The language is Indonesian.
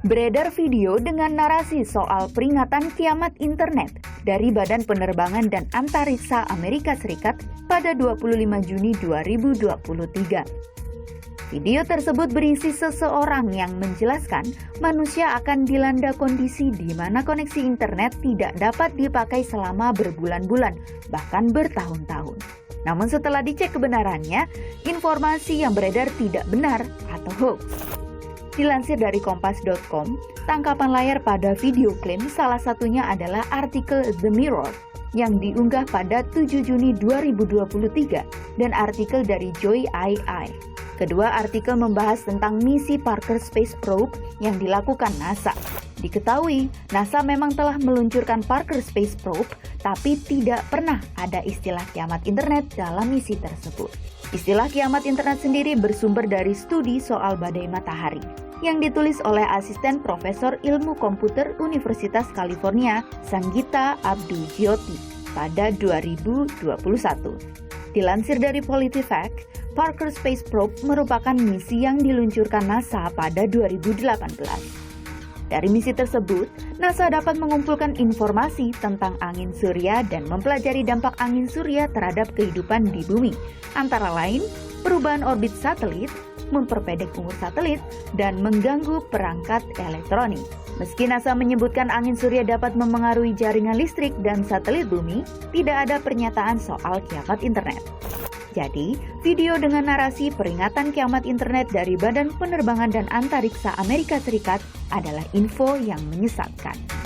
Beredar video dengan narasi soal peringatan kiamat internet dari Badan Penerbangan dan Antariksa Amerika Serikat pada 25 Juni 2023. Video tersebut berisi seseorang yang menjelaskan manusia akan dilanda kondisi di mana koneksi internet tidak dapat dipakai selama berbulan-bulan, bahkan bertahun-tahun. Namun setelah dicek kebenarannya, informasi yang beredar tidak benar atau hoax. Dilansir dari kompas.com, tangkapan layar pada video klaim salah satunya adalah artikel The Mirror yang diunggah pada 7 Juni 2023 dan artikel dari Joy AI. Kedua artikel membahas tentang misi Parker Space Probe yang dilakukan NASA. Diketahui, NASA memang telah meluncurkan Parker Space Probe, tapi tidak pernah ada istilah kiamat internet dalam misi tersebut. Istilah kiamat internet sendiri bersumber dari studi soal badai matahari yang ditulis oleh asisten Profesor Ilmu Komputer Universitas California, Sanggita Abdul-Jyoti pada 2021. Dilansir dari PolitiFact, Parker Space Probe merupakan misi yang diluncurkan NASA pada 2018. Dari misi tersebut, NASA dapat mengumpulkan informasi tentang angin surya dan mempelajari dampak angin surya terhadap kehidupan di bumi, antara lain perubahan orbit satelit, memperpendek umur satelit, dan mengganggu perangkat elektronik. Meski NASA menyebutkan angin surya dapat memengaruhi jaringan listrik dan satelit bumi, tidak ada pernyataan soal kiamat internet. Jadi, video dengan narasi peringatan kiamat internet dari Badan Penerbangan dan Antariksa Amerika Serikat adalah info yang menyesatkan.